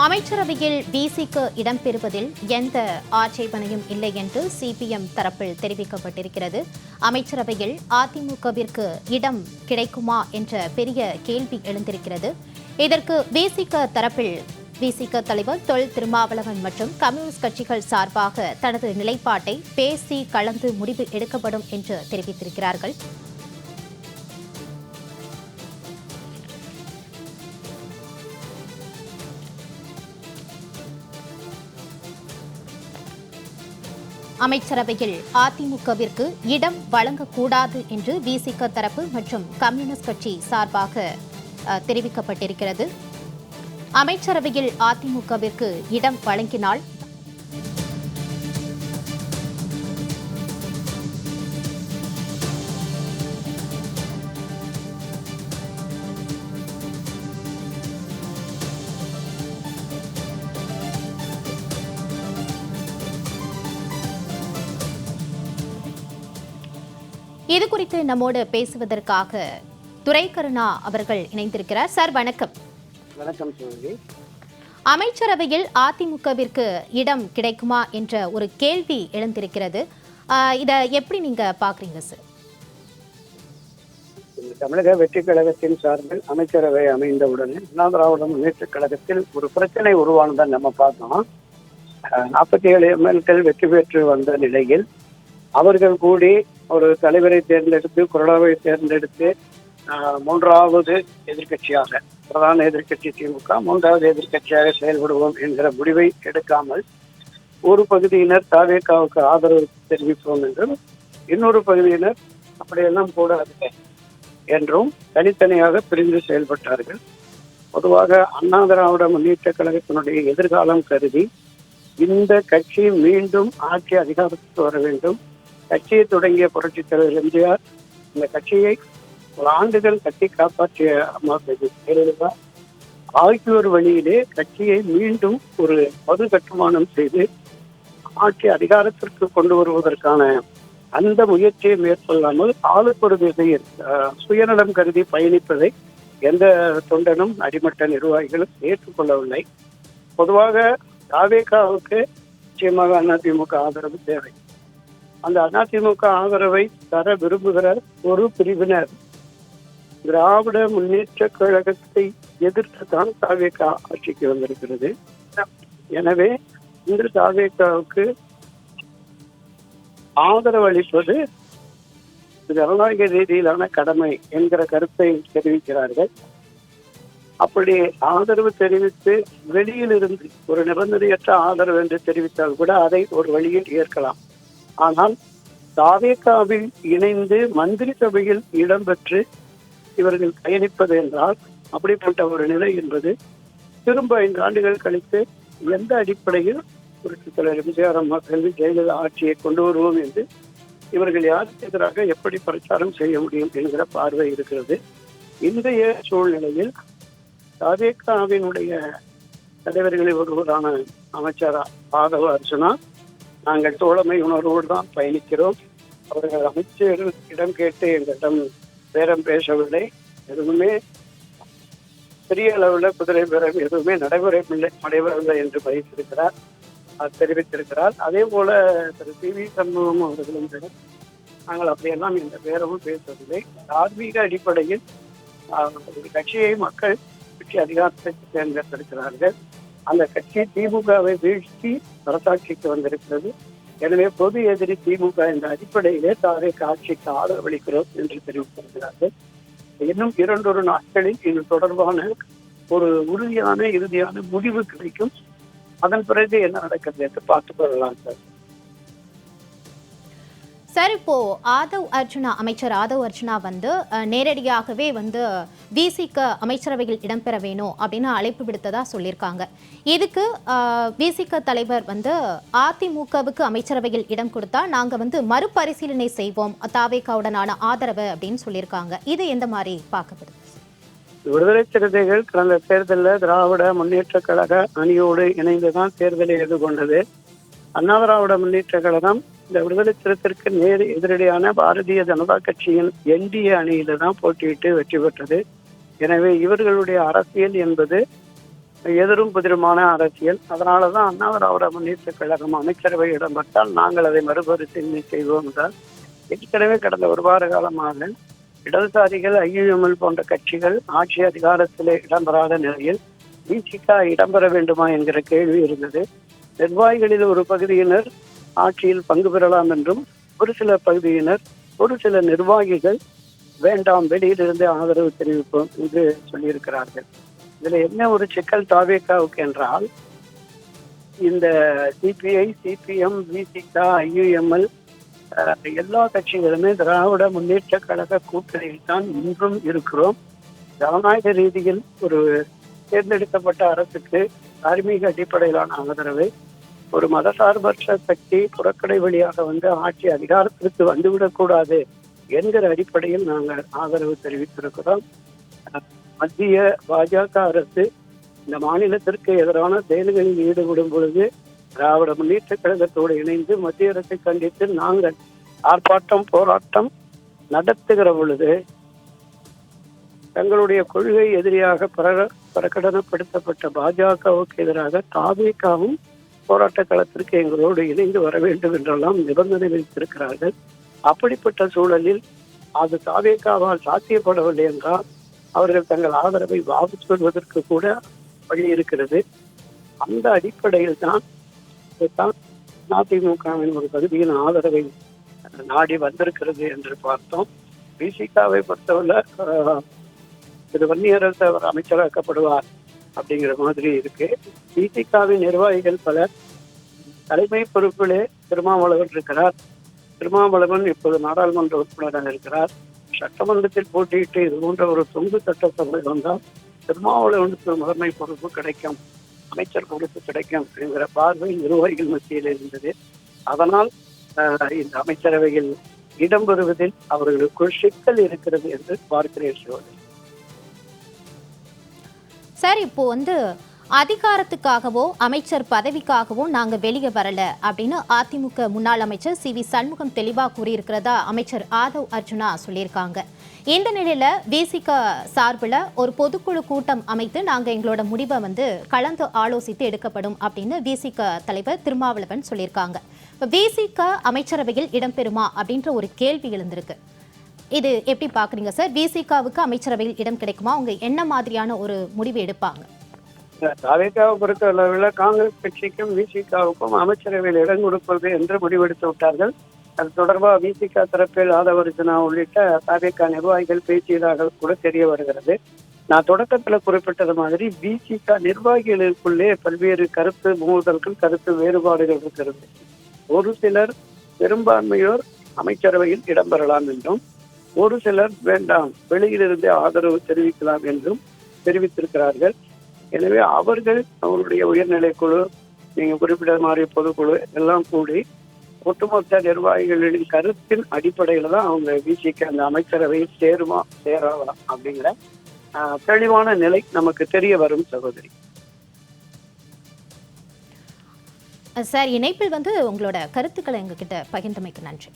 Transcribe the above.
அமைச்சரவையில் பிசிக்கு இடம்பெறுவதில் எந்த ஆட்சேபனையும் இல்லை என்று சிபிஎம் தரப்பில் தெரிவிக்கப்பட்டிருக்கிறது. அமைச்சரவையில் அதிமுகவிற்கு இடம் கிடைக்குமா என்ற பெரிய கேள்வி எழுந்திருக்கிறது. இதற்கு பிசிக தரப்பில் பிசிக தலைவர் தொல் திருமாவளவன் மற்றும் கம்யூனிஸ்ட் கட்சிகள் சார்பாக தனது நிலைப்பாட்டை பேசி கலந்து முடிவு எடுக்கப்படும் என்று தெரிவித்திருக்கிறார்கள். அமைச்சரவையில் அதிமுகவிற்கு இடம் வழங்கக்கூடாது என்று பிசிக தரப்பு மற்றும் கம்யூனிஸ்ட் கட்சி சார்பாக தெரிவிக்கப்பட்டிருக்கிறது. அமைச்சரவையில் அதிமுகவிற்கு இடம் வழங்கினால் இதுகுறித்து நம்மோடு பேசுவதற்காக துரைக்கருணா அவர்கள் இணைந்திருக்கிறார். சார் வணக்கம். வணக்கம். அமைச்சரவையில் அதிமுகவிற்கு இடம் கிடைக்குமா என்ற ஒரு கேள்வி எழுந்திருக்கிறது. இதை எப்படி நீங்க பாக்குறீங்க சார்? தமிழக வெற்றி கழகத்தின் சார்பில் அமைச்சரவை அமைந்தவுடனே அண்ணா திராவிட முன்னேற்ற கழகத்தில் ஒரு பிரச்சனை உருவானதான் நம்ம பார்த்தோம். 47 எம்எல்ஏக்கள் வெற்றி பெற்று வந்த நிலையில் அவர்கள் கூடி ஒரு தலைவரை தேர்ந்தெடுத்து கொறடாவை தேர்ந்தெடுத்து மூன்றாவது எதிர்கட்சியாக, பிரதான எதிர்கட்சி திமுக, மூன்றாவது எதிர்கட்சியாக செயல்படுவோம் என்கிற முடிவை எடுக்காமல் ஒரு பகுதியினர் தவேகாவுக்கு ஆதரவு தெரிவிப்போம் என்றும், இன்னொரு பகுதியினர் அப்படியெல்லாம் கூடாது என்றும் தனித்தனியாக பிரிந்து செயல்பட்டார்கள். பொதுவாக அண்ணா திராவிட முன்னேற்ற கழகத்தினுடைய எதிர்காலம் கருதி இந்த கட்சி மீண்டும் ஆட்சி அதிகாரத்துக்கு வர வேண்டும். கட்சியை தொடங்கிய புரட்சித் தலைவர் எம்ஜிஆர் இந்த கட்சியை ஒரு ஆண்டுகள் கட்டி காப்பாற்றிய அம்மா ஜெயலலிதா ஆகியோர் வழியிலே கட்சியை மீண்டும் ஒரு மறு கட்டுமானம் செய்து ஆட்சி அதிகாரத்திற்கு கொண்டு வருவதற்கான அந்த முயற்சியை மேற்கொள்ளாமல் ஆளுக்கொரு திசையில் சுயநலம் கருதி பயணிப்பதை எந்த தொண்டனும் அடிமட்ட நிர்வாகிகளும் ஏற்றுக்கொள்ளவில்லை. பொதுவாக தவேகாவுக்கு நிச்சயமாக அதிமுக ஆதரவு தேவை. அந்த அதிமுக ஆதரவை தர விரும்புகிற ஒரு பிரிவினர் திராவிட முன்னேற்ற கழகத்தை எதிர்த்து தான் தவேகா ஆட்சிக்கு வந்திருக்கிறது. எனவே இந்த தவேகாவுக்கு ஆதரவு அளிப்பது ஜனநாயக ரீதியிலான கடமை என்கிற கருத்தை தெரிவிக்கிறார்கள். அப்படி ஆதரவு தெரிவித்து வெளியிலிருந்து ஒரு நிபந்தனையற்ற ஆதரவு என்று தெரிவித்தால் கூட அதை ஒரு வழியில் ஏற்கலாம். ஆனால் தவேகாவில் இணைந்து மந்திரி சபையில் இடம்பெற்று இவர்கள் பயணிப்பது என்றால் அப்படிப்பட்ட ஒரு நிலை என்பது திரும்ப 5 ஆண்டுகள் கழித்து எந்த அடிப்படையில் புரட்சித் தலைவர் எம்ஜிஆர் அம்மா கல்வி ஜெயலலிதா ஆட்சியை கொண்டு வருவோம் என்று இவர்கள் யாருக்கு எதிராக எப்படி பிரச்சாரம் செய்ய முடியும் என்கிற பார்வை இருக்கிறது. இன்றைய சூழ்நிலையில் தவேகாவினுடைய தலைவர்களில் ஒருவரான அமைச்சர் ஆதவ அர்ஜுனா, நாங்கள் தோழமை உணர்வோடு தான் பயணிக்கிறோம். அவர்கள் அமைச்சர்கள் இடம் கேட்டு எங்களிடம் பேரம் பேசவில்லை. எதுவுமே பெரிய அளவில் குதிரை பேரம் எதுவுமே நடைபெறவில்லை என்று தெரிவித்திருக்கிறார். அதே போல திரு சி.வி. சண்முகம் அவர்களும் நாங்கள் அப்படியெல்லாம் எந்த பேரமும் பேசவில்லை. தார்மீக அடிப்படையில் ஒரு கட்சியை மக்கள் கட்சி அதிகாரத்திற்கு தேர்ந்தெடுத்திருக்கிறார்கள். அந்த கட்சி திமுகவை வீழ்த்தி அரசாட்சிக்கு வந்திருக்கிறது. எனவே பொது எதிரி திமுக என்ற அடிப்படையிலே தவேகா ஆட்சிக்கு ஆதரவளிக்கிறோம் என்று தெரிவித்திருக்கிறார்கள். இன்னும் 2 நாட்களில் இது தொடர்பான ஒரு உறுதியான இறுதியான முடிவு கிடைக்கும். அதன் பிறகு என்ன நடக்கிறது என்று பார்த்துக் கொள்ளலாம் சார். சார், இப்போ அமைச்சர் ஆதவ் அர்ஜுனா நேரடியாகவே பிசிக அமைச்சரவையில் இடம்பெற வேணும் அப்படின்னு அழைப்பு விடுத்ததா சொல்லியிருக்காங்க. இதுக்கு பிசிக தலைவர் அதிமுகவுக்கு அமைச்சரவையில் இடம் கொடுத்தா நாங்க மறுபரிசீலனை செய்வோம் தவேகாவுடனான ஆதரவு அப்படின்னு சொல்லியிருக்காங்க. இது எந்த மாதிரி பார்க்கப்படுது? விடுதலை சிறுத்தைகள் கடந்த தேர்தலில் திராவிட முன்னேற்ற கழக அணியோடு இணைந்துதான் தேர்தலை எதிர்கொண்டது. அண்ணா திராவிட முன்னேற்ற கழகம் இந்த விடுதலை சிறுத்தைக்கு நேர் எதிரடியான பாரதிய ஜனதா கட்சியின் என்டிஏ அணியில தான் போட்டியிட்டு வெற்றி பெற்றது. எனவே இவர்களுடைய அரசியல் என்பது எதிரும் புதிருமான அரசியல். அதனாலதான் அண்ணா திராவிட முன்னேற்ற கழகம் அமைச்சரவை இடம்பெற்றால் நாங்கள் அதை மறுபரிசீலனை செய்வோம் என்றால், ஏற்கனவே கடந்த ஒரு வார காலமாக இடதுசாரிகள், ஐயுஎம்எல் போன்ற கட்சிகள் ஆட்சி அதிகாரத்திலே இடம்பெறாத நிலையில் விசிக இடம்பெற வேண்டுமா என்கிற கேள்வி இருந்தது. நிர்வாகிகளில் ஒரு பகுதியினர் ஆட்சியில் பங்கு பெறலாம் என்றும், ஒரு சில பகுதியினர், ஒரு சில நிர்வாகிகள் வேண்டாம், வெளியிலிருந்து ஆதரவு தெரிவிப்போம் என்று சொல்லியிருக்கிறார்கள். இதுல என்ன ஒரு சிக்கல் தாவேகாவுக்கு என்றால், இந்த சிபிஐ, சிபிஎம், விசிக, ஐயுஎம்எல் எல்லா கட்சிகளுமே திராவிட முன்னேற்ற கழக கூட்டணியில் தான் இன்றும் இருக்கிறோம். ஜனநாயக ரீதியில் ஒரு தேர்ந்தெடுக்கப்பட்ட அரசுக்கு தார்மீக அடிப்படையிலான ஆதரவை ஒரு மதசார்பற்ற சக்தி புறக்கடை வழியாக வந்து ஆட்சி அதிகாரத்திற்கு வந்துவிடக்கூடாது என்கிற அடிப்படையில் நாங்கள் ஆதரவு தெரிவித்திருக்கிறோம். மத்திய பாஜக அரசு இந்த மாநிலத்திற்கு எதிரான செயல்களில் ஈடுபடும் பொழுது திராவிட முன்னேற்ற கழகத்தோடு இணைந்து மத்திய அரசை கண்டித்து நாங்கள் ஆர்ப்பாட்டம், போராட்டம் நடத்துகிற பொழுது தங்களுடைய கொள்கை எதிரியாக பிரகடனப்படுத்தப்பட்ட பாஜகவுக்கு எதிராக தாவேகாவும் போராட்ட களத்திற்கு எங்களோடு இணைந்து வர வேண்டும் என்றெல்லாம் நிபந்தனை வைத்திருக்கிறார்கள். அப்படிப்பட்ட சூழலில் அது தாவேகாவால் சாத்தியப்படவில்லை என்றால் அவர்கள் தங்கள் ஆதரவை வாபஸ் பெறுவதற்கு கூட வழி இருக்கிறது. அந்த அடிப்படையில் தான் அதிமுகவின் ஒரு பகுதியின் ஆதரவை நாடி வந்திருக்கிறது என்று பார்த்தோம். விசிகாவை பொறுத்தவரை திரு வன்னியரசு அவர் அமைச்சராக்கப்படுவார் அப்படிங்கிற மாதிரி இருக்கு. விசிகாவின் நிர்வாகிகள் பலர் தலைமை பொறுப்பிலே திருமாவளவன் இருக்கிறார். திருமாவளவன் இப்போது நாடாளுமன்ற உறுப்பினராக இருக்கிறார். சட்டமன்றத்தில் போட்டியிட்டு இது போன்ற ஒரு தொங்கு சட்டசபை வந்தால் திருமாவளவனுக்கு முதன்மை பொறுப்பு கிடைக்கும், அமைச்சர் பொறுப்பு கிடைக்கும் என்கிற பார்வை நிர்வாகிகள் மத்தியில் இருந்தது. அதனால் இந்த அமைச்சரவையில் இடம்பெறுவதில் அவர்களுக்குள் சிக்கல் இருக்கிறது என்று பார்க்கிறேன். சார், இப்போ அதிகாரத்துக்காகவோ அமைச்சர் பதவிக்காகவோ நாங்க வெளியே வரல அப்படின்னு அதிமுக முன்னாள் அமைச்சர் சி வி சண்முகம் தெளிவா கூறியிருக்கிறதா அமைச்சர் ஆதவ் அர்ஜுனா சொல்லியிருக்காங்க. இந்த நிலையில விசிக சார்பில் ஒரு பொதுக்குழு கூட்டம் அமைத்து நாங்க எங்களோட முடிவை கலந்து ஆலோசித்து எடுக்கப்படும் அப்படின்னு விசிக தலைவர் திருமாவளவன் சொல்லியிருக்காங்க. இப்போ விசிக அமைச்சரவையில் இடம்பெறுமா அப்படின்ற ஒரு கேள்வி எழுந்திருக்கு. இது எப்படி பாக்குறீங்க சார்? விசிகாவுக்கு அமைச்சரவையில் இடம் கிடைக்குமா? அவங்க என்ன மாதிரியான ஒரு முடிவு எடுப்பாங்க? தாவேகாவை பொறுத்த அளவில் காங்கிரஸ் கட்சிக்கும் விசிகாவுக்கும் அமைச்சரவையில் இடம் கொடுப்பது என்று முடிவெடுத்து விட்டார்கள். அது தொடர்பாக விசிக தரப்பில் ஆதவ அர்ஜுனா உள்ளிட்ட தாவேகா நிர்வாகிகள் பேசியதாக கூட தெரிய வருகிறது. நான் தொடக்கத்தில் குறிப்பிட்டது மாதிரி விசிக நிர்வாகிகளுக்குள்ளே பல்வேறு கருத்து மோதல்கள், கருத்து வேறுபாடுகள் இருக்கிறது. ஒரு சிலர், பெரும்பான்மையோர் அமைச்சரவையில் இடம்பெறலாம் என்றும், ஒரு சிலர் வேண்டாம், வெளியிலிருந்து ஆதரவு தெரிவிக்கலாம் என்றும் தெரிவித்திருக்கிறார்கள். எனவே அவர்கள் அவருடைய உயர்நிலை குழு, நீங்க குறிப்பிட்ட மாதிரி பொதுக்குழு எல்லாம் கூடி ஒட்டுமொத்த நிர்வாகிகளின் கருத்தின் அடிப்படையில தான் அவங்க விசிக அந்த அமைச்சரவை சேருமா சேராவா அப்படிங்கிற தெளிவான நிலை நமக்கு தெரிய வரும். சகோதரி சார், இணைப்பில் உங்களோட கருத்துக்களை எங்ககிட்ட பகிர்ந்தமைக்கு நன்றி.